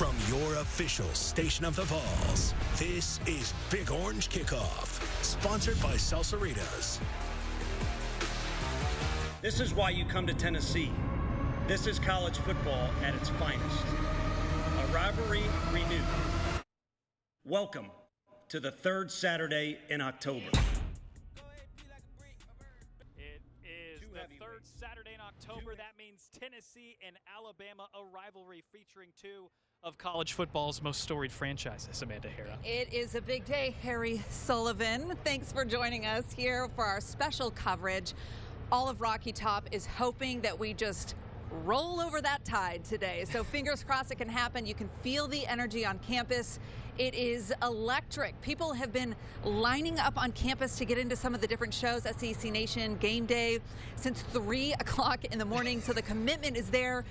From your official station of the Vols, this is Big Orange Kickoff, sponsored by Salsaritas. This is why you come to Tennessee. This is college football at its finest. A rivalry renewed. Welcome to the third Saturday in October. It is the third Saturday in October. That means Tennessee and Alabama, a rivalry featuring two of college football's most storied franchises. Amanda Hera. It is a big day, Harry Sullivan. Thanks for joining us here for our special coverage. All of Rocky Top is hoping that we just roll over that tide today. So fingers crossed it can happen. You can feel the energy on campus. It is electric. People have been lining up on campus to get into some of the different shows, SEC Nation, Game Day, since 3 o'clock in the morning. So the commitment is there.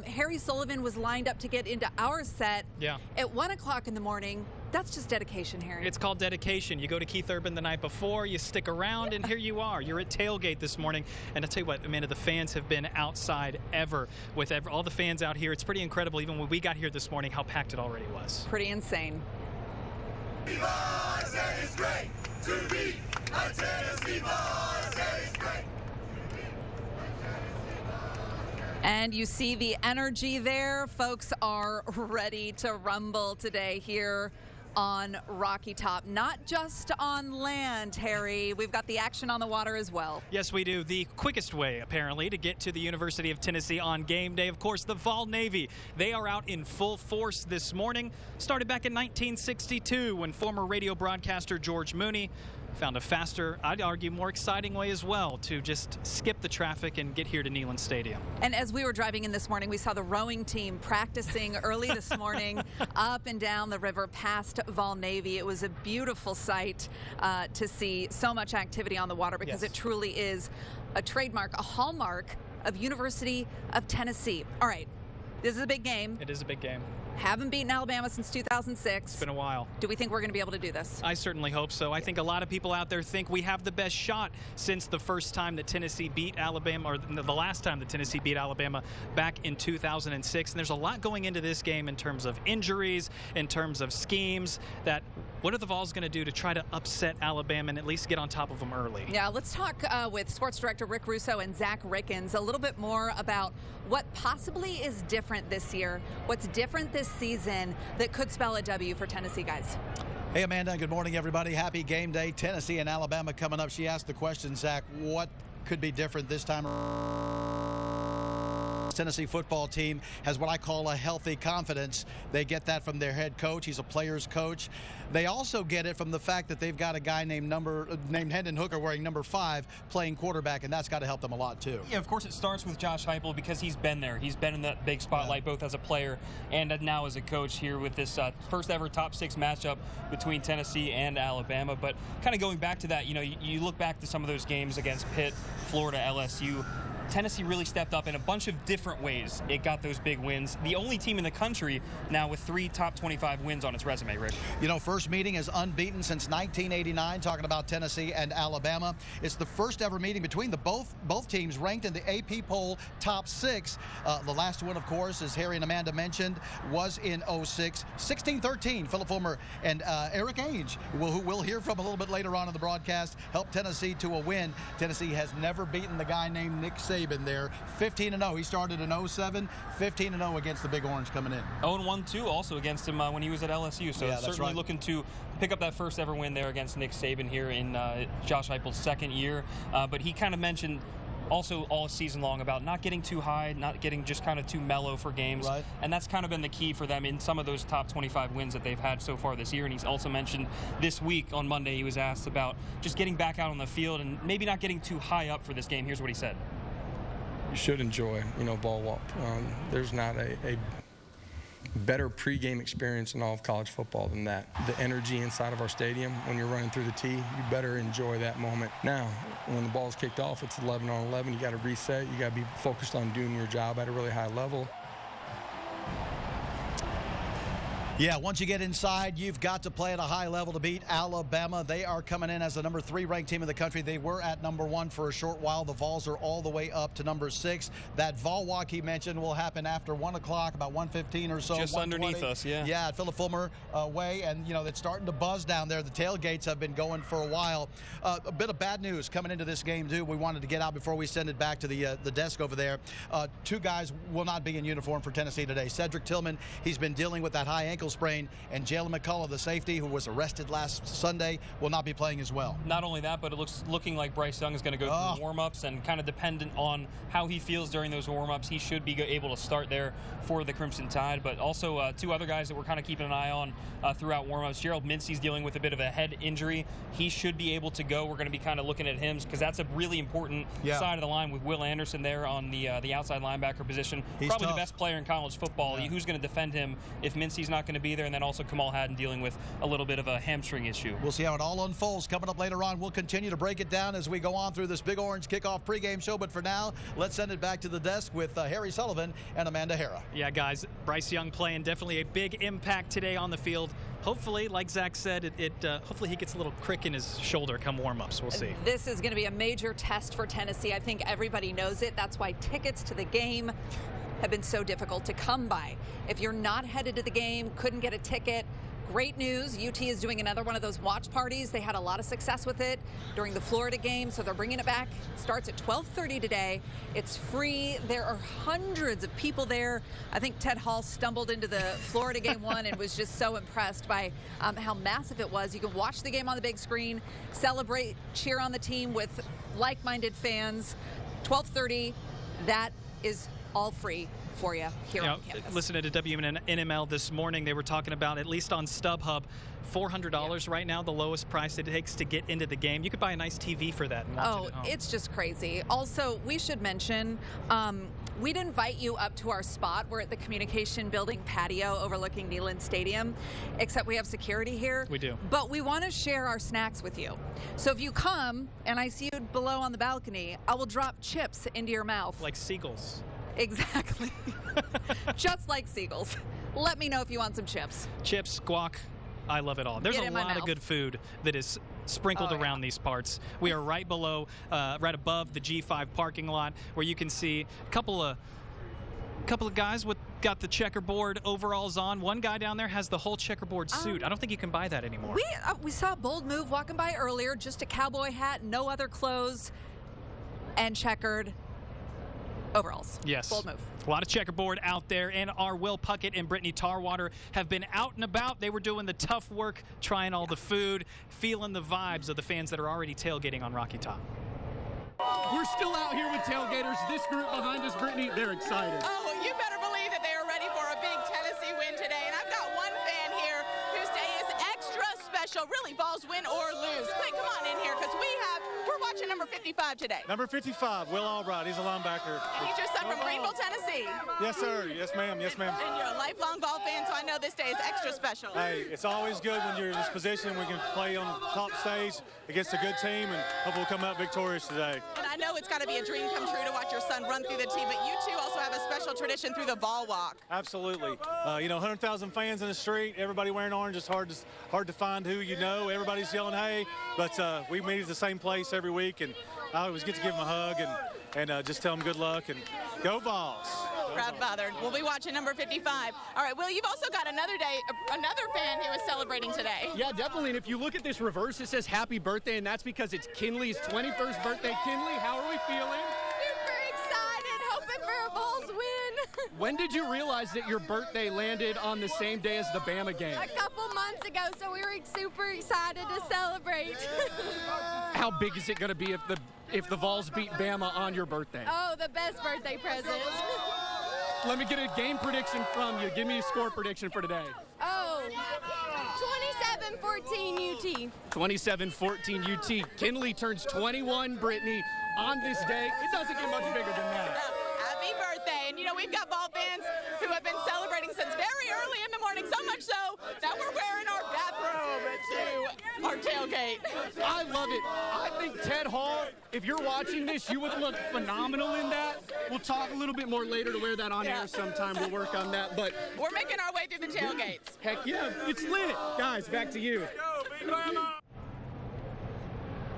Harry Sullivan was lined up to get into our set at 1 o'clock in the morning. That's just dedication, Harry. It's called dedication. You go to Keith Urban the night before, you stick around, and here you are. You're at tailgate this morning. And I'll tell you what, Amanda, the fans have been outside with all the fans out here. It's pretty incredible, even when we got here this morning, how packed it already was. Pretty insane. Vols, it is great to be a Tennessee Vols. It is great. And you see the energy there. Folks are ready to rumble today here on Rocky Top. Not just on land, Harry. We've got the action on the water as well. Yes, we do. The quickest way, apparently, to get to the University of Tennessee on game day, of course, the Vol Navy. They are out in full force this morning. Started back in 1962 when former radio broadcaster George Mooney found a faster, I'd argue more exciting way as well to just skip the traffic and get here to Neyland Stadium. And as we were driving in this morning, we saw the rowing team practicing early this morning up and down the river past Vol Navy. It was a beautiful sight to see so much activity on the water because it truly is a trademark, a hallmark of University of Tennessee. All right, this is a big game. It is a big game. Haven't beaten Alabama since 2006. It's been a while. Do we think we're going to be able to do this? I certainly hope so. I think a lot of people out there think we have the best shot since the first time that Tennessee beat Alabama, or the last time that Tennessee beat Alabama back in 2006. And there's a lot going into this game in terms of injuries, in terms of schemes, that what are the Vols going to do to try to upset Alabama and at least get on top of them early? Yeah, let's talk with sports director Rick Russo and Zach Rickens a little bit more about what possibly is different this year, what's different this season that could spell a W for Tennessee, guys. Hey, Amanda, good morning, everybody. Happy game day. Tennessee and Alabama coming up. She asked the question, Zach, what could be different this time? Tennessee football team has what I call a healthy confidence. They get that from their head coach. He's a player's coach. They also get it from the fact that they've got a guy named Hendon Hooker wearing number 5 playing quarterback, and that's got to help them a lot too. Yeah, of course it starts with Josh Heupel because he's been there. He's been in that big spotlight both as a player and now as a coach here with this first ever top 6 matchup between Tennessee and Alabama. But kind of going back to that, you look back to some of those games against Pitt, Florida, LSU. Tennessee really stepped up in a bunch of different ways. It got those big wins. The only team in the country now with 3 top 25 wins on its resume, Rick. First meeting is unbeaten since 1989, talking about Tennessee and Alabama. It's the first ever meeting between both teams ranked in the AP poll top 6. The last one, of course, as Harry and Amanda mentioned, was in 06. 16-13, Philip Fulmer and Eric Ainge, who we'll hear from a little bit later on in the broadcast, helped Tennessee to a win. Tennessee has never beaten the guy named Nick Saban there. 15-0. He started in 07, 15-0 against the Big Orange coming in. 0-1 too, also against him when he was at LSU. So certainly looking to pick up that first ever win there against Nick Saban here in Josh Heupel's second year. But he kind of mentioned also all season long about not getting too high, not getting just kind of too mellow for games. Right. And that's kind of been the key for them in some of those top 25 wins that they've had so far this year. And he's also mentioned this week on Monday he was asked about just getting back out on the field and maybe not getting too high up for this game. Here's what he said. You should enjoy, ball walk. There's not a better pregame experience in all of college football than that. The energy inside of our stadium when you're running through the tee, you better enjoy that moment. Now, when the ball's kicked off, it's 11 on 11. You got to reset. You got to be focused on doing your job at a really high level. Yeah, once you get inside, you've got to play at a high level to beat Alabama. They are coming in as the number 3 ranked team in the country. They were at number 1 for a short while. The Vols are all the way up to number 6. That Vol walk he mentioned will happen after 1 o'clock, about 1:15 or so. Just underneath us, yeah. Yeah, at Philip Fulmer Way, and you know it's starting to buzz down there. The tailgates have been going for a while. A bit of bad news coming into this game too. We wanted to get out before we send it back to the desk over there. 2 guys will not be in uniform for Tennessee today. Cedric Tillman, he's been dealing with that high ankle sprain, and Jalen McCullough, the safety who was arrested last Sunday, will not be playing as well. Not only that, but it looking like Bryce Young is going to go through warm-ups, and kind of dependent on how he feels during those warm-ups, he should be able to start there for the Crimson Tide. But also 2 other guys that we're kind of keeping an eye on throughout warm-ups. Gerald Mincey's dealing with a bit of a head injury. He should be able to go. We're going to be kind of looking at him because that's a really important side of the line with Will Anderson there on the outside linebacker position. He's probably tough. The best player in college football. Yeah. Who's going to defend him if Mincey's not going to be there? And then also Kamal Haddon dealing with a little bit of a hamstring issue. We'll see how it all unfolds coming up later on. We'll continue to break it down as we go on through this Big Orange Kickoff pregame show. But for now, let's send it back to the desk with Harry Sullivan and Amanda Hara. Yeah, guys, Bryce Young playing definitely a big impact today on the field. Hopefully, like Zach said, hopefully he gets a little crick in his shoulder come warm-ups. We'll see. This is going to be a major test for Tennessee. I think everybody knows it. That's why tickets to the game have been so difficult to come by. If you're not headed to the game, couldn't get a ticket, great news. UT is doing another one of those watch parties. They had a lot of success with it during the Florida game, so they're bringing it back. Starts at 12:30 today. It's free. There are hundreds of people there. I think Ted Hall stumbled into the Florida game one and was just so impressed by how massive it was. You can watch the game on the big screen, celebrate, cheer on the team with like-minded fans. 12:30, that is all free for you here on campus. Listening to WNML this morning, they were talking about, at least on StubHub, $400 right now, the lowest price it takes to get into the game. You could buy a nice TV for that and watch it at home. It's just crazy. Also, we should mention, we'd invite you up to our spot. We're at the Communication Building patio overlooking Neyland Stadium, except we have security here. We do. But we want to share our snacks with you. So if you come and I see you below on the balcony, I will drop chips into your mouth. Like seagulls. Exactly. Just like seagulls. Let me know if you want some chips. Chips, guac, I love it all. There's a lot of good food that is sprinkled around these parts. We are right below, right above the G5 parking lot, where you can see a couple of guys with got the checkerboard overalls on. One guy down there has the whole checkerboard suit. I don't think you can buy that anymore. We saw a bold move walking by earlier, just a cowboy hat, no other clothes, and checkered overalls. Yes. Bold move. A lot of checkerboard out there, and our Will Puckett and Brittany Tarwater have been out and about. They were doing the tough work, trying all the food, feeling the vibes of the fans that are already tailgating on Rocky Top. We're still out here with tailgaters. This group behind us, Brittany, they're excited. Oh, well, you better believe that they are ready for a big Tennessee win today. And I've got one fan here whose day is extra special. Really, Vols win or lose. Quick, come on in here, because we're watching number 55 today. Number 55, Will Albright. He's a linebacker. And he's your son from Greenville, Tennessee. Yes, sir. Yes, ma'am. Yes, ma'am. And you're a lifelong Vol fan, so I know this day is extra special. Hey, it's always good when you're in this position. We can play on the top stage against a good team, and hopefully we'll come out victorious today. And I know it's got to be a dream come true to watch your son run through the tee, but you two also have a special tradition through the Vol Walk. Absolutely. 100,000 fans in the street, everybody wearing orange. It's hard to find who you know. Everybody's yelling, hey, but we meet at the same place every week, and I always get to give them a hug and just tell them good luck and go Vols. Proud father. We'll be watching number 55. All right, Will, you've also got another fan who is celebrating today. Yeah, definitely. And if you look at this reverse, it says happy birthday, and that's because it's Kinley's 21st birthday. Kinley, how are we feeling? Super excited, hoping for a Vols win. When did you realize that your birthday landed on the same day as the Bama game? A couple months ago, so we were super excited to celebrate. How big is it going to be if the Vols beat Bama on your birthday? Oh, the best birthday present. Let me get a game prediction from you. Give me a score prediction for today. Oh, 27-14 UT. 27-14 UT. Kinley turns 21, Brittany, on this day. It doesn't get much bigger than that. Happy birthday. And, we've got Vol fans who have been celebrating since very early in the morning, so much so that we're wearing our bathrobe to our tailgate. I love it. I think Ted Hall, if you're watching this, you would look phenomenal in that. We'll talk a little bit more later to wear that on air sometime. We'll work on that. But we're making our way through the tailgate. tailgates. Heck yeah, it's lit. Guys, back to you.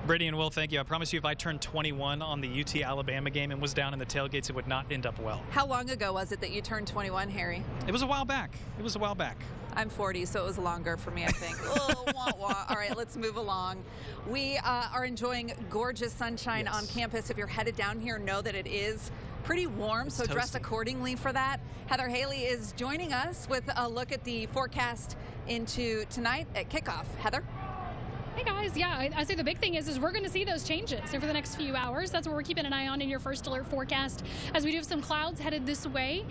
Brittany and Will, thank you. I promise you, if I turned 21 on the UT-Alabama game and was down in the tailgates, it would not end up well. How long ago was it that you turned 21, Harry? It was a while back. I'm 40, so it was longer for me, I think. Oh, wah, wah. All right, let's move along. We are enjoying gorgeous sunshine on campus. If you're headed down here, know that it is pretty warm, so dress accordingly for that. Heather Haley is joining us with a look at the forecast into tonight at kickoff. Heather? Hey guys, yeah, I say the big thing is we're going to see those changes over the next few hours. That's what we're keeping an eye on in your first alert forecast, as we do have some clouds headed this way.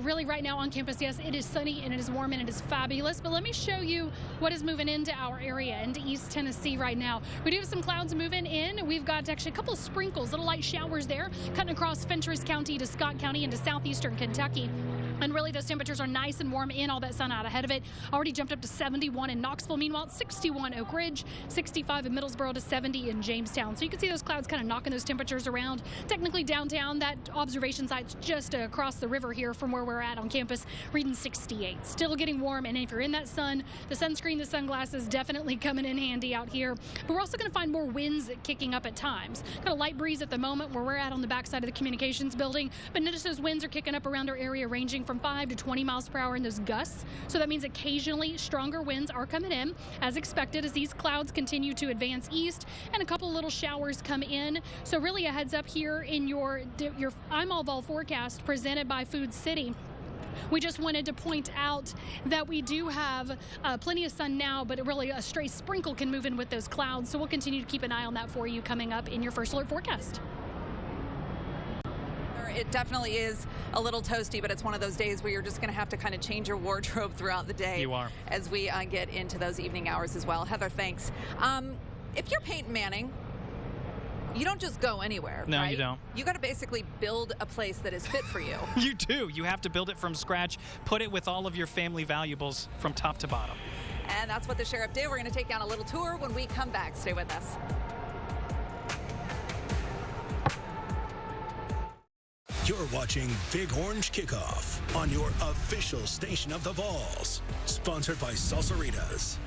Really right now on campus, yes, it is sunny and it is warm and it is fabulous. But let me show you what is moving into our area, into East Tennessee right now. We do have some clouds moving in. We've got actually a couple of sprinkles, little light showers there, cutting across Fentress County to Scott County into southeastern Kentucky. And really those temperatures are nice and warm in, all that sun out ahead of it. Already jumped up to 71 in Knoxville. Meanwhile, 61 Oak Ridge, 65 in Middlesboro to 70 in Jamestown. So you can see those clouds kind of knocking those temperatures around. Technically downtown, that observation site's just across the river here from where we're at on campus, reading 68. Still getting warm, and if you're in that sun, the sunscreen, the sunglasses definitely coming in handy out here. But we're also going to find more winds kicking up at times. Got a light breeze at the moment where we're at on the backside of the communications building, but notice those winds are kicking up around our area, ranging from 5 to 20 miles per hour in those gusts. So that means occasionally stronger winds are coming in, as expected, as these clouds continue to advance east and a couple little showers come in. So really a heads up here in your I'm All Vol forecast presented by Food City. We just wanted to point out that we do have plenty of sun now, but really a stray sprinkle can move in with those clouds. So we'll continue to keep an eye on that for you coming up in your first alert forecast. It definitely is a little toasty, but it's one of those days where you're just going to have to kind of change your wardrobe throughout the day. You are. As we get into those evening hours as well. Heather, thanks. If you're Peyton Manning, you don't just go anywhere, No, right? you don't. You got to basically build a place that is fit for you. You do. You have to build it from scratch, put it with all of your family valuables from top to bottom. And that's what the sheriff did. We're going to take down a little tour when we come back. Stay with us. You're watching Big Orange Kickoff on your official station of the Vols. Sponsored by Salsaritas.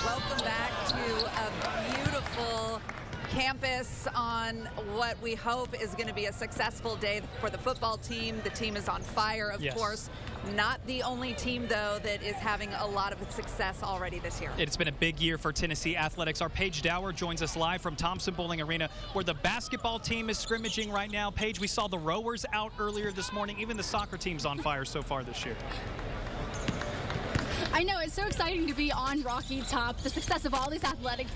Welcome back to a beautiful campus on what we hope is going to be a successful day for the football team. The team is on fire, of course. Not the only team, though, that is having a lot of success already this year. It's been a big year for Tennessee athletics. Our Paige Dower joins us live from Thompson Bowling Arena, where the basketball team is scrimmaging right now. Paige, we saw the rowers out earlier this morning. Even the soccer team's on fire so far this year. I know, it's so exciting to be on Rocky Top. The success of all these athletic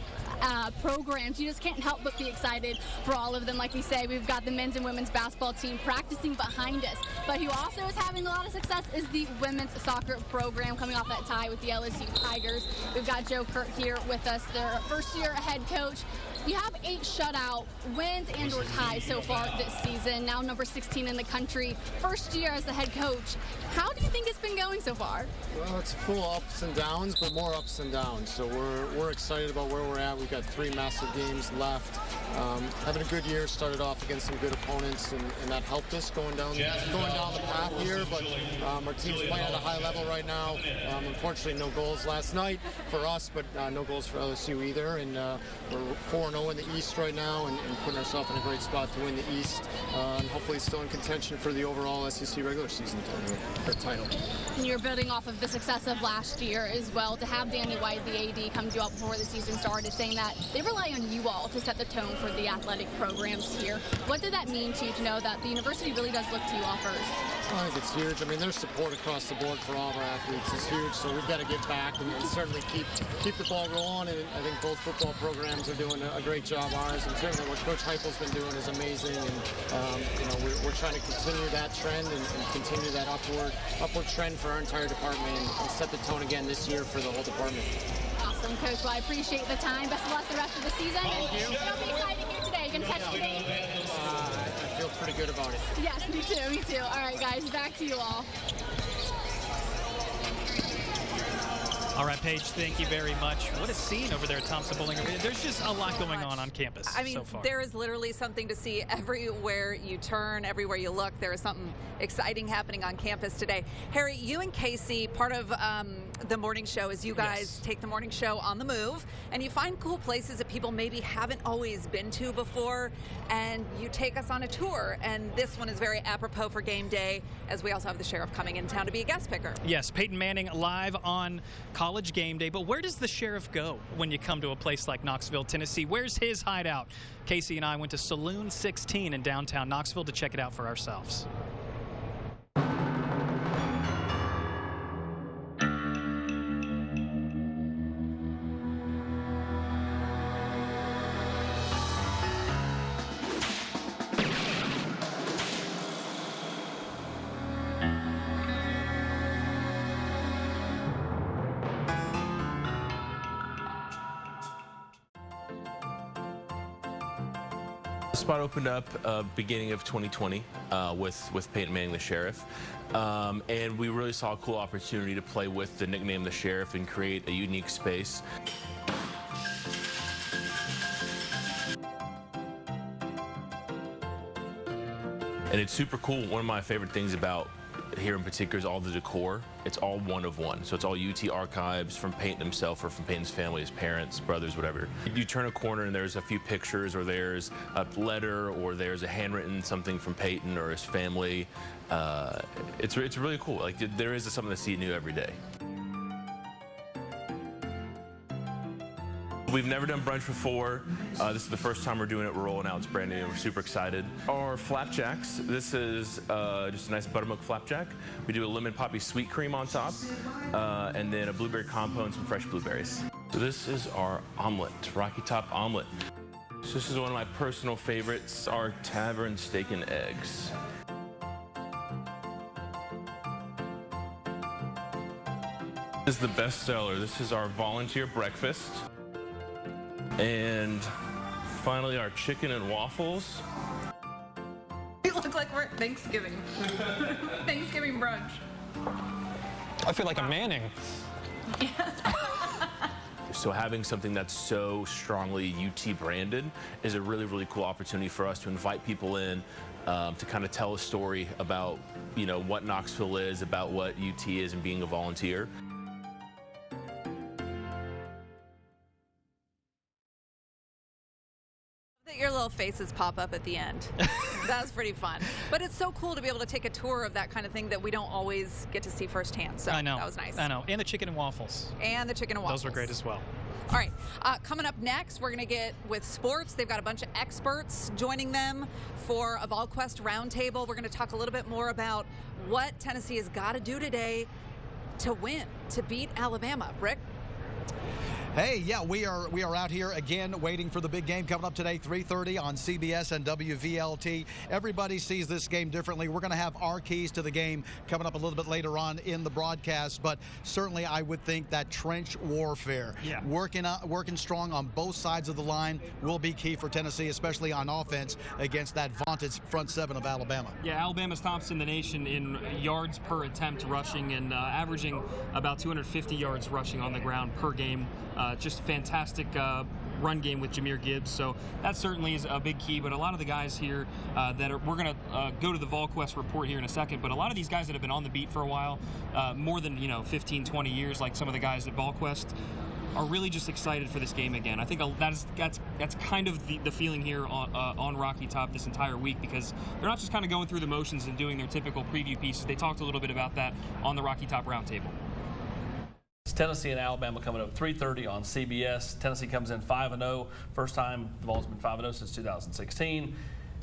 programs, you just can't help but be excited for all of them. Like we say, we've got the men's and women's basketball team practicing behind us, but who also is having a lot of success is the women's soccer program, coming off that tie with the LSU Tigers. We've got Joe Kurt here with us, their first year head coach. You have 8 shutout wins and or ties so far this season, now number 16 in the country. First year as the head coach. How do you think it's been going so far? Well, it's full of ups and downs, but more ups and downs. So we're excited about where we're at. We've got 3 massive games left. Having a good year, started off against some good opponents, and that helped us going down the path here. But our team's playing at a high level right now. Unfortunately, no goals last night for us, but no goals for LSU either. And we're 4-0 in the East right now, and putting ourselves in a great spot to win the East, and hopefully still in contention for the overall SEC regular season title. And you're building off of the success of last year as well. To have Danny White, the AD, come to you all before the season started, saying that they rely on you all to set the tone for the athletic programs here. What did that mean to you to know that the university really does look to you all first? I think it's huge. I mean, there's support across the board for all of our athletes. It's huge, so we've got to get back and certainly keep the ball rolling. And I think both football programs are doing a great job. Ours, and certainly what Coach Heupel's been doing is amazing. And we're trying to continue that trend and continue that upward trend for our entire department and set the tone again this year for the whole department. Awesome, Coach. Well, I appreciate the time. Best of luck the rest of the season. Thank you. It'll be exciting here today. You gonna catch the game? I feel pretty good about it. Yes, me too. All right, guys, back to you all. All right, Paige, thank you very much. What a scene over there at Thompson Bowling Arena. There's just a lot going on campus I mean, so far. there is literally something to see everywhere you turn, everywhere you look. There is something exciting happening on campus today. Harry, you and Casey, part of the morning show is you guys take the morning show on the move, and you find cool places that people maybe haven't always been to before, and you take us on a tour. And this one is very apropos for game day, as we also have the sheriff coming in town to be a guest picker. Yes, Peyton Manning live on College game day. But where does the sheriff go when you come to a place like Knoxville, Tennessee? Where's his hideout? Casey and I went to Saloon 16 in downtown Knoxville to check it out for ourselves. The spot opened up beginning of 2020 with Peyton Manning, the sheriff. And we really saw a cool opportunity to play with the nickname the sheriff and create a unique space. And it's super cool. One of my favorite things about here in particular is all the decor. It's all one of one. So it's all UT archives from Peyton himself or from Peyton's family, his parents, brothers, whatever. You turn a corner and there's a few pictures, or there's a letter, or there's a handwritten something from Peyton or his family. It's really cool. Like, there is something to see new every day. We've never done brunch before. This is the first time we're doing it. We're rolling out. It's brand new. We're super excited. Our flapjacks. This is just a nice buttermilk flapjack. We do a lemon poppy sweet cream on top, and then a blueberry compote and some fresh blueberries. So this is our omelet, Rocky Top omelet. So this is one of my personal favorites, our tavern steak and eggs. This is the best seller. This is our volunteer breakfast. And finally, our chicken and waffles. You look like we're at Thanksgiving. Thanksgiving brunch. I feel like a Manning. So having something that's so strongly UT branded is a really, really cool opportunity for us to invite people in to kind of tell a story about, you know, what Knoxville is, about what UT is, and being a volunteer. Your little faces pop up at the end. That's pretty fun. But it's so cool to be able to take a tour of that kind of thing that we don't always get to see firsthand. So I know. That was nice. I know. And the chicken and waffles. And the chicken and waffles. Those were great as well. All right. Coming up next, we're going to get with sports. They've got a bunch of experts joining them for a VolQuest roundtable. We're going to talk a little bit more about what Tennessee has got to do today to win, to beat Alabama. Rick? Hey, yeah, we are out here again waiting for the big game coming up today, 3:30 on CBS and WVLT. Everybody sees this game differently. We're going to have our keys to the game coming up a little bit later on in the broadcast, but certainly I would think that trench warfare, working strong on both sides of the line, will be key for Tennessee, especially on offense against that vaunted front seven of Alabama. Yeah, Alabama's tops in the nation in yards per attempt rushing, and averaging about 250 yards rushing on the ground per game. Just fantastic run game with Jahmyr Gibbs, so that certainly is a big key. But a lot of the guys here we're going to go to the VolQuest report here in a second, but a lot of these guys that have been on the beat for a while, more than 15, 20 years, like some of the guys at VolQuest, are really just excited for this game again. I think that's kind of the feeling here on Rocky Top this entire week, because they're not just kind of going through the motions and doing their typical preview pieces. They talked a little bit about that on the Rocky Top Roundtable. It's Tennessee and Alabama coming up 3:30 on CBS. Tennessee comes in 5-0. First time the Vols been 5-0 since 2016.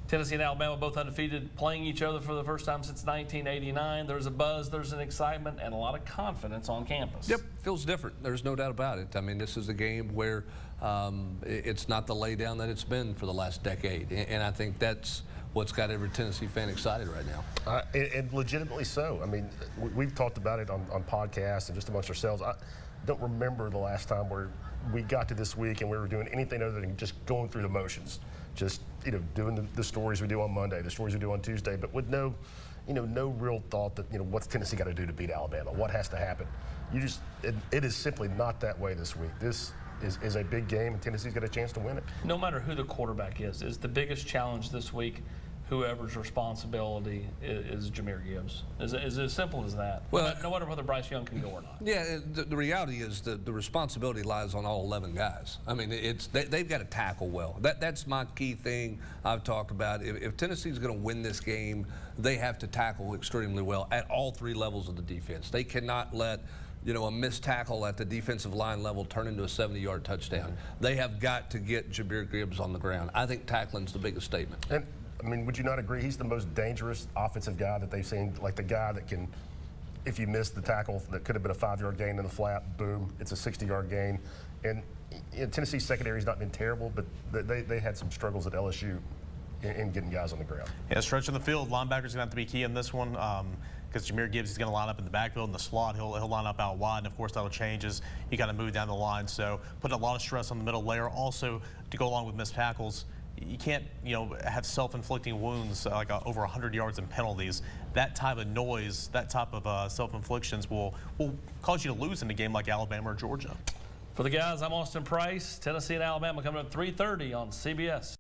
Tennessee and Alabama both undefeated, playing each other for the first time since 1989. There's a buzz, there's an excitement, and a lot of confidence on campus. Yep, feels different. There's no doubt about it. I mean, this is a game where it's not the laydown that it's been for the last decade, and I think that's what's got every Tennessee fan excited right now. And legitimately so. I mean, we've talked about it on podcasts and just amongst ourselves. I don't remember the last time where we got to this week and we were doing anything other than just going through the motions. Just, doing the stories we do on Monday, the stories we do on Tuesday, but with no, no real thought that, what's Tennessee got to do to beat Alabama? What has to happen? It is simply not that way this week. This is a big game, and Tennessee's got a chance to win it. No matter who the quarterback is the biggest challenge this week whoever's responsibility is Jahmyr Gibbs. Is as simple as that. Well, no matter whether Bryce Young can go or not. Yeah, the reality is the responsibility lies on all 11 guys. I mean, they've got to tackle well. That's my key thing I've talked about. If Tennessee's going to win this game, they have to tackle extremely well at all 3 levels of the defense. They cannot let a missed tackle at the defensive line level turn into a 70-yard touchdown. They have got to get Jahmyr Gibbs on the ground. I think tackling's the biggest statement. And I mean, would you not agree? He's the most dangerous offensive guy that they've seen. Like the guy that can, if you miss the tackle that could have been a 5-yard gain in the flat, boom, it's a 60-yard gain. And Tennessee's secondary's not been terrible, but they had some struggles at LSU in getting guys on the ground. Yeah, stretching the field, linebackers going to have to be key in this one. Because Jahmyr Gibbs is going to line up in the backfield in the slot. He'll line up out wide, and of course that'll change as he kind of move down the line. So putting a lot of stress on the middle layer. Also, to go along with missed tackles, you can't have self-inflicting wounds like over 100 yards and penalties. That type of noise, that type of self-inflictions will cause you to lose in a game like Alabama or Georgia. For the guys, I'm Austin Price. Tennessee and Alabama coming up 3:30 on CBS.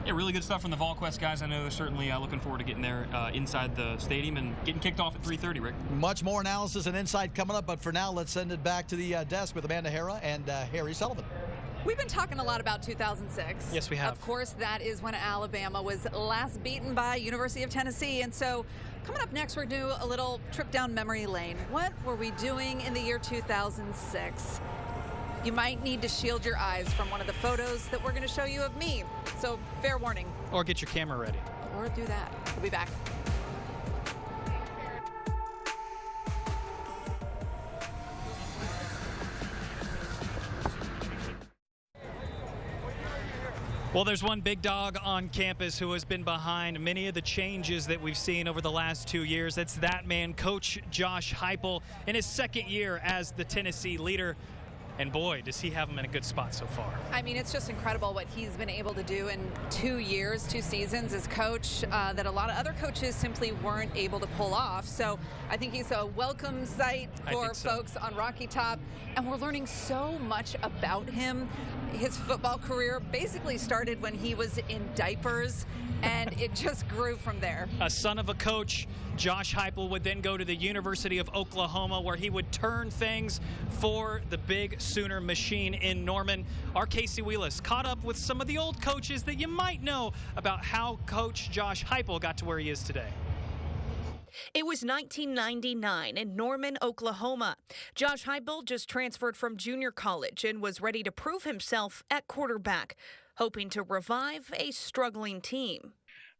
Yeah, really good stuff from the VolQuest guys. I know they're certainly looking forward to getting there inside the stadium and getting kicked off at 3:30, Rick. Much more analysis and insight coming up, but for now, let's send it back to the desk with Amanda Hara and Harry Sullivan. We've been talking a lot about 2006. Yes, we have. Of course, that is when Alabama was last beaten by University of Tennessee. And so coming up next, we're going to do a little trip down memory lane. What were we doing in the year 2006? You might need to shield your eyes from one of the photos that we're going to show you of me. So fair warning. Or get your camera ready. Or do that. We'll be back. Well, there's one big dog on campus who has been behind many of the changes that we've seen over the last 2 years. It's that man, Coach Josh Heupel, in his second year as the Tennessee leader. And boy, does he have him in a good spot so far. I mean, it's just incredible what he's been able to do in 2 years, 2 seasons as coach that a lot of other coaches simply weren't able to pull off. So I think he's a welcome sight for folks on Rocky Top. And we're learning so much about him. His football career basically started when he was in diapers, and it just grew from there. A son of a coach, Josh Heupel would then go to the University of Oklahoma, where he would turn things for the big Sooner machine in Norman. Our Casey Wheelis caught up with some of the old coaches that you might know about how Coach Josh Heupel got to where he is today. It was 1999 in Norman, Oklahoma. Josh Heupel just transferred from junior college and was ready to prove himself at quarterback, hoping to revive a struggling team.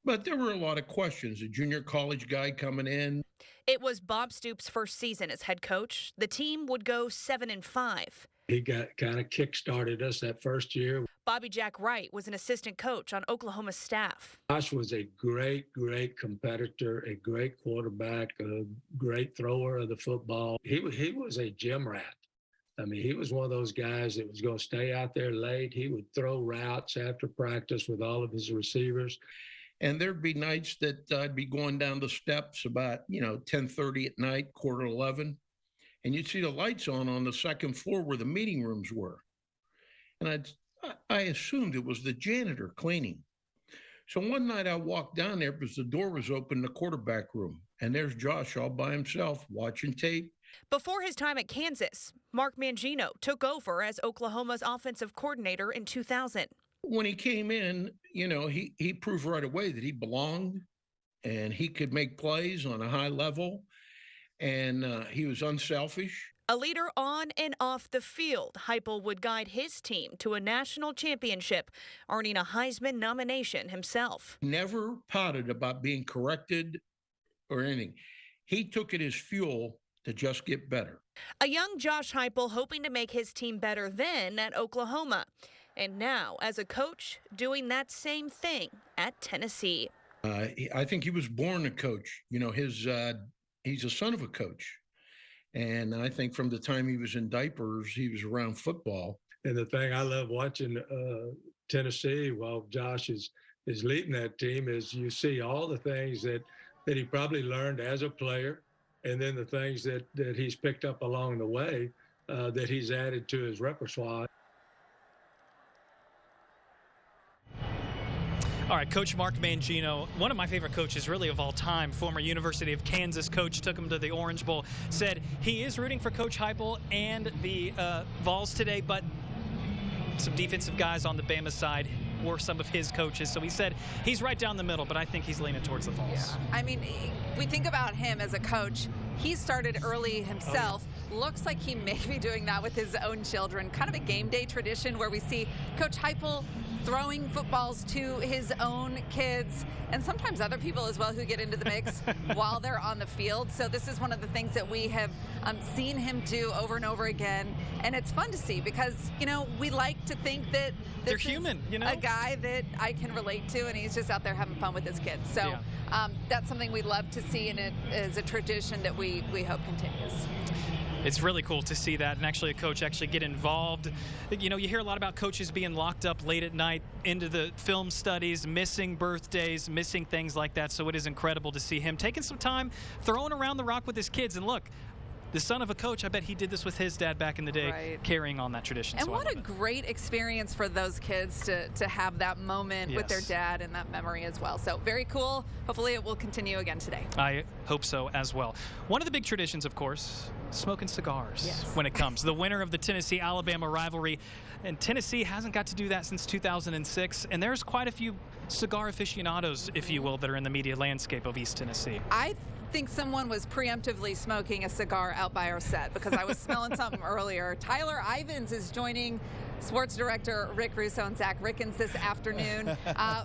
But there were a lot of questions. A junior college guy coming in. It was Bob Stoops' first season as head coach. The team would go 7-5. He got kind of kick-started us that first year. Bobby Jack Wright was an assistant coach on Oklahoma's staff. Josh was a great competitor, a great quarterback, a great thrower of the football. He was a gym rat. I mean, he was one of those guys that was going to stay out there late. He would throw routes after practice with all of his receivers. And there'd be nights that I'd be going down the steps about, 10:30 at night, 10:45. And you'd see the lights on the second floor where the meeting rooms were. And I assumed it was the janitor cleaning. So one night I walked down there because the door was open in the quarterback room. And there's Josh all by himself watching tape. Before his time at Kansas, Mark Mangino took over as Oklahoma's offensive coordinator in 2000. When he came in, he proved right away that he belonged and he could make plays on a high level. And he was unselfish. A leader on and off the field, Heupel would guide his team to a national championship, earning a Heisman nomination himself. Never pouted about being corrected or anything. He took it as fuel to just get better. A young Josh Heupel hoping to make his team better then at Oklahoma. And now, as a coach, doing that same thing at Tennessee. I think he was born a coach. He's a son of a coach. And I think from the time he was in diapers, he was around football. And the thing I love watching Tennessee while Josh is is leading that team, is you see all the things that he probably learned as a player, and then the things that he's picked up along the way that he's added to his repertoire. All right, Coach Mark Mangino, one of my favorite coaches really of all time, former University of Kansas coach, took him to the Orange Bowl, said he is rooting for Coach Heupel and the Vols today, but some defensive guys on the Bama side were some of his coaches. So he said he's right down the middle, but I think he's leaning towards the Vols. Yeah. I mean, we think about him as a coach. He started early himself. Looks like he may be doing that with his own children. Kind of a game day tradition where we see Coach Heupel throwing footballs to his own kids and sometimes other people as well who get into the mix while they're on the field. So this is one of the things that we have seen him do over and over again. And it's fun to see because, you know, we like to think that they're human, you know, a guy that I can relate to, and he's just out there having fun with his kids. So that's something we love to see, and it is a tradition that we hope continues. It's really cool to see that, and actually a coach actually get involved. You know, you hear a lot about coaches being locked up late at night into the film studies, missing birthdays, missing things like that. So it is incredible to see him taking some time, throwing around the rock with his kids. And look, the son of a coach, I bet he did this with his dad back in the day, carrying on that tradition. And so what a great experience for those kids to have that moment with their dad and that memory as well. So very cool. Hopefully it will continue again today. I hope so as well. One of the big traditions, of course, smoking cigars when it comes. The winner of the Tennessee-Alabama rivalry, and Tennessee hasn't got to do that since 2006, and there's quite a few cigar aficionados, if you will, that are in the media landscape of East Tennessee. I think someone was preemptively smoking a cigar out by our set because I was smelling something earlier. Tyler Ivins is joining sports director Rick Russo and Zach Rickens this afternoon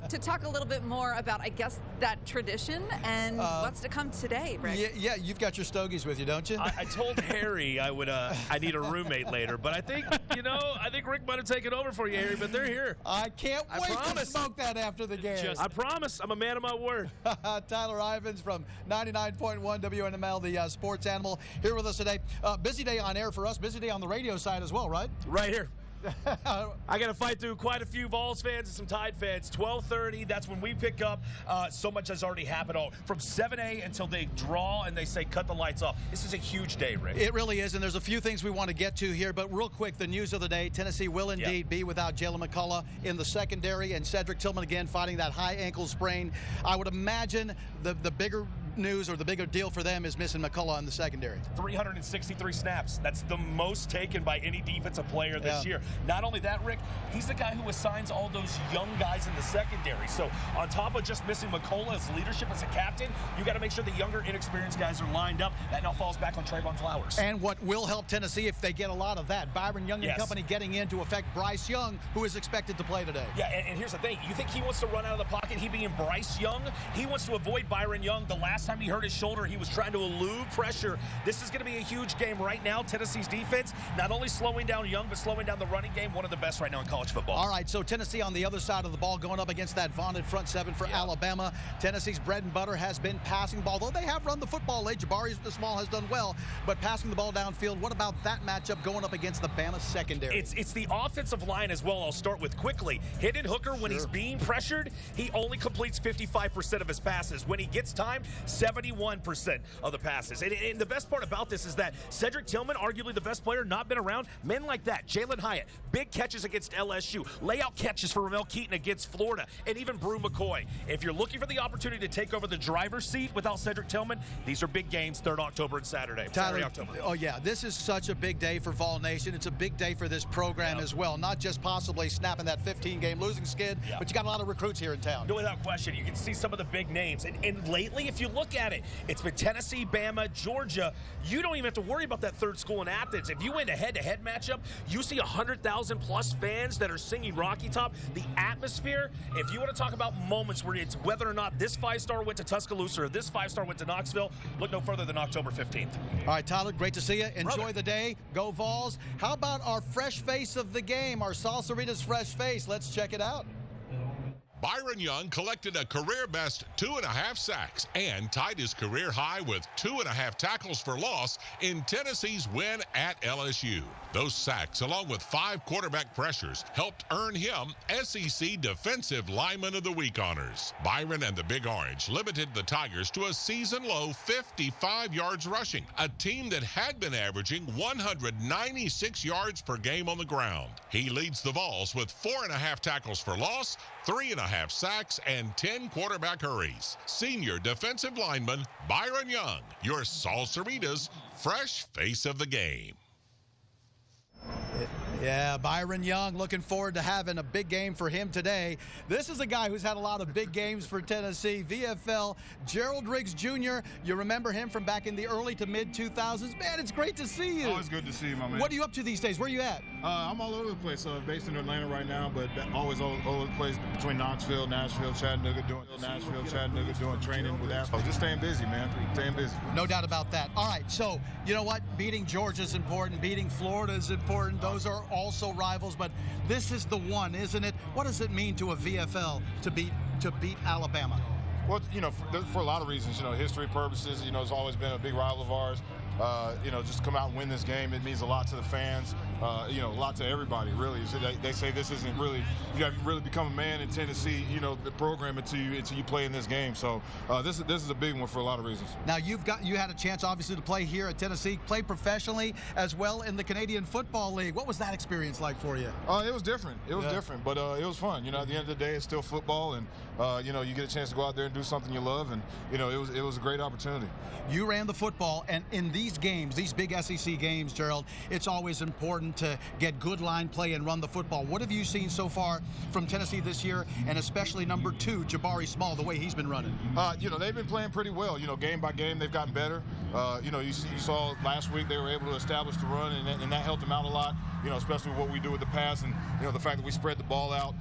to talk a little bit more about, I guess, that tradition and what's to come today, Rick. Yeah, you've got your stogies with you, don't you? I told Harry I would. I need a roommate later, but I think I think Rick might have taken over for you, Harry. But they're here. I can't wait to smoke that after the game. I promise. I'm a man of my word. Tyler Ivins from 99.1 WNML, the sports animal, here with us today. Busy day on air for us. Busy day on the radio side as well, right? Right here. I got to fight through quite a few Vols fans and some Tide fans. 12:30, that's when we pick up. So much has already happened. From 7A until they draw and they say cut the lights off. This is a huge day, Rick. It really is, and there's a few things we want to get to here, but real quick, the news of the day, Tennessee will indeed be without Jalen McCullough in the secondary, and Cedric Tillman again fighting that high ankle sprain. I would imagine the bigger news or the bigger deal for them is missing McCullough in the secondary. 363 snaps. That's the most taken by any defensive player this year. Not only that, Rick, he's the guy who assigns all those young guys in the secondary. So on top of just missing McCullough's leadership as a captain, you got to make sure the younger, inexperienced guys are lined up. That now falls back on Trayvon Flowers. And what will help Tennessee if they get a lot of that, Byron Young and company getting in to affect Bryce Young, who is expected to play today. Yeah, and here's the thing. You think he wants to run out of the pocket, he being Bryce Young? He wants to avoid Byron Young. The last time he hurt his shoulder, he was trying to elude pressure. This is going to be a huge game right now. Tennessee's defense, not only slowing down Young, but slowing down the running game. One of the best right now in college football. All right, so Tennessee on the other side of the ball going up against that vaunted front seven for Alabama. Tennessee's bread and butter has been passing the ball, though they have run the football late. Jabari Small has done well, but passing the ball downfield, what about that matchup going up against the Bama secondary? It's the offensive line as well. I'll start with quickly. Hendon Hooker, when he's being pressured, he only completes 55% of his passes. When he gets time, 71% of the passes. And the best part about this is that Cedric Tillman, arguably the best player, not been around. Men like that, Jalen Hyatt, big catches against LSU, layout catches for Ramel Keaton against Florida, and even Brew McCoy. If you're looking for the opportunity to take over the driver's seat without Cedric Tillman, these are big games, 3rd October and Saturday. Tyler, oh yeah, this is such a big day for Vol Nation. It's a big day for this program as well, not just possibly snapping that 15-game losing skid, but you got a lot of recruits here in town. No, without question. You can see some of the big names. And lately, if you look at it, it's been Tennessee, Bama, Georgia. You don't even have to worry about that third school in Athens. If you win a head-to-head matchup, you see 100,000-plus fans that are singing Rocky Top. The atmosphere, if you want to talk about moments where it's whether or not this 5-star went to Tuscaloosa or this 5-star went to Knoxville, look no further than October 15th. All right, Tyler, great to see you. Enjoy the day. Go Vols. How about our fresh face of the game, our Salsarita's fresh face? Let's check it out. Byron Young collected a career-best 2.5 sacks and tied his career high with 2.5 tackles for loss in Tennessee's win at LSU. Those sacks, along with 5 quarterback pressures, helped earn him SEC Defensive Lineman of the Week honors. Byron and the Big Orange limited the Tigers to a season-low 55 yards rushing, a team that had been averaging 196 yards per game on the ground. He leads the Vols with 4.5 tackles for loss, 3.5 sacks, and 10 quarterback hurries. Senior defensive lineman Byron Young, your Salsarita's fresh face of the game. Yeah, Byron Young, looking forward to having a big game for him today. This is a guy who's had a lot of big games for Tennessee. VFL, Gerald Riggs Jr. You remember him from back in the early to mid-2000s. Man, it's great to see you. Always good to see you, my man. What are you up to these days? Where are you at? I'm all over the place. Based in Atlanta right now, but always all over the place between Knoxville, Nashville, Chattanooga, doing training with athletes. Just staying busy, man. Staying busy. No doubt about that. All right, so you know what? Beating Georgia's important. Beating Florida is important. Those are also rivals, but this is the one, isn't it? What does it mean to a VFL to beat Alabama? Well, for a lot of reasons, history purposes, it's always been a big rival of ours. Just to come out and win this game, it means a lot to the fans, a lot to everybody, really. So they say this isn't really, you haven't really become a man in Tennessee, the program until you play in this game. So this is a big one for a lot of reasons. Now, you had a chance, obviously, to play here at Tennessee, play professionally as well in the Canadian Football League. What was that experience like for you? It was different. It was different, but it was fun. At the end of the day, it's still football, and you get a chance to go out there and do something you love, and it was a great opportunity. You ran the football, and in these games, these big SEC games, Gerald, it's always important to get good line play and run the football. What have you seen so far from Tennessee this year, and especially number 2, Jabari Small, the way he's been running? They've been playing pretty well. Game by game, they've gotten better. You saw last week they were able to establish the run, and that helped them out a lot, especially what we do with the pass and, the fact that we spread the ball out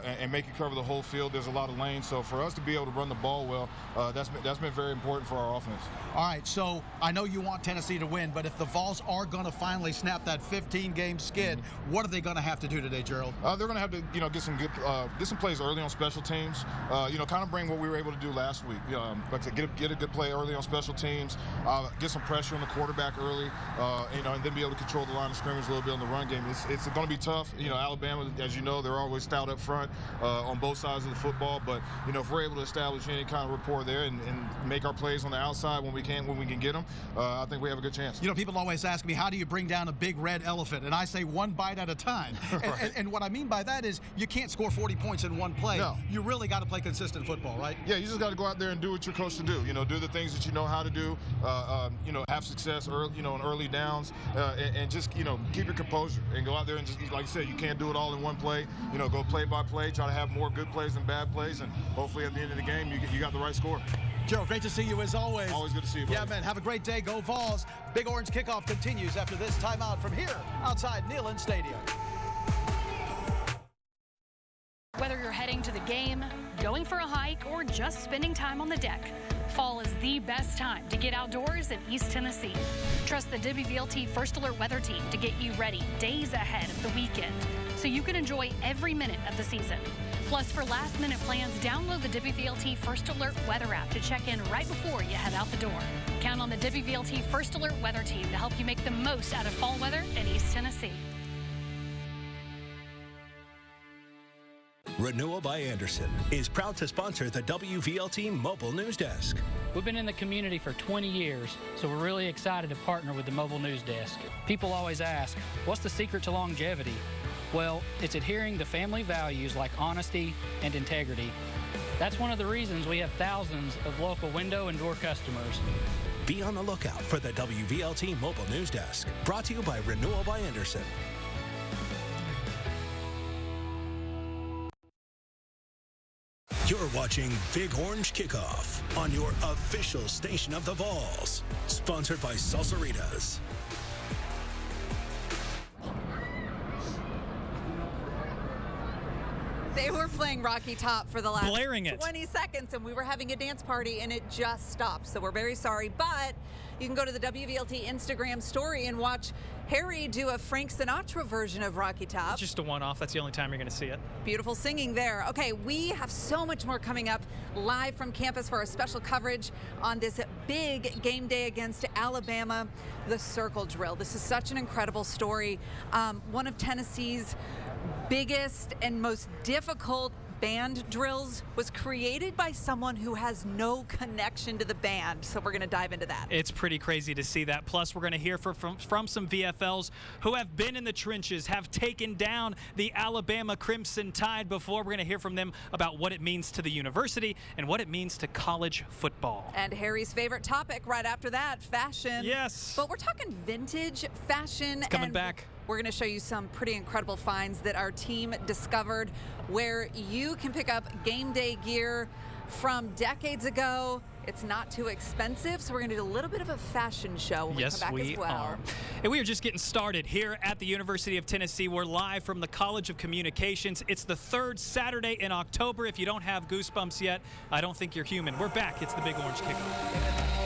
and make it cover the whole field. There's a lot of lanes. So for us to be able to run the ball well, that's been very important for our offense. All right, so I know you want Tennessee to win, but if the Vols are going to finally snap that 15-game skid, what are they going to have to do today, Gerald? They're going to have to, get some plays early on special teams. Kind of bring what we were able to do last week. Like to get a good play early on special teams, get some pressure on the quarterback early, and then be able to control the line of scrimmage a little bit on the run game. It's going to be tough. Alabama, as you know, they're always stout up front on both sides of the football. But if we're able to establish any kind of rapport there and make our plays on the outside when we can get them, I think we have a good chance. People always ask me, how do you bring down a big red elephant? And I say one bite at a time. Right. And what I mean by that is you can't score 40 points in one play. No. You really got to play consistent football, right? Yeah, you just got to go out there and do what you're coached to do. Do the things that you know how to do. Have success early, on early downs, and just keep your composure and go out there and just, like I said, you can't do it all in one play. Go play by play. Try to have more good plays than bad plays, and hopefully at the end of the game you got the right score. Gerald, great to see you as always. Always good to see you, buddy. Yeah, man, have a great day. Go Vols. Big Orange Kickoff continues after this timeout from here outside Neyland Stadium. Whether you're heading to the game, going for a hike, or just spending time on the deck, fall is the best time to get outdoors in East Tennessee. Trust the WVLT First Alert Weather Team to get you ready days ahead of the weekend so you can enjoy every minute of the season. Plus, for last-minute plans, download the WVLT First Alert Weather app to check in right before you head out the door. Count on the WVLT First Alert Weather Team to help you make the most out of fall weather in East Tennessee. Renewal by Anderson is proud to sponsor the WVLT Mobile News Desk. We've been in the community for 20 years, so we're really excited to partner with the Mobile News Desk. People always ask, what's the secret to longevity? Well, it's adhering to family values like honesty and integrity. That's one of the reasons we have thousands of local window and door customers. Be on the lookout for the WVLT Mobile News Desk, brought to you by Renewal by Anderson. You're watching Big Orange Kickoff on your official station of the Vols, sponsored by Salsaritas. They were playing playing Rocky Top for the last blaring it. 20 seconds, and we were having a dance party, and it just stopped. So we're very sorry, but you can go to the WVLT Instagram story and watch Harry do a Frank Sinatra version of Rocky Top. It's just a one-off. That's the only time you're going to see it. Beautiful singing there. Okay, we have so much more coming up live from campus for our special coverage on this big game day against Alabama, the circle drill. This is such an incredible story. One of Tennessee's biggest and most difficult band drills was created by someone who has no connection to the band. So we're going to dive into that. It's pretty crazy to see that. Plus, we're going to hear from some VFLs who have been in the trenches, have taken down the Alabama Crimson Tide before. We're going to hear from them about what it means to the university and what it means to college football. And Harry's favorite topic right after that, fashion. Yes. But we're talking vintage fashion. It's coming back. We're going to show you some pretty incredible finds that our team discovered where you can pick up game day gear from decades ago. It's not too expensive, so we're going to do a little bit of a fashion show when we come back as well. Are. And we are just getting started here at the University of Tennessee. We're live from the College of Communications. It's the third Saturday in October. If you don't have goosebumps yet, I don't think you're human. We're back. It's the Big Orange Kickoff.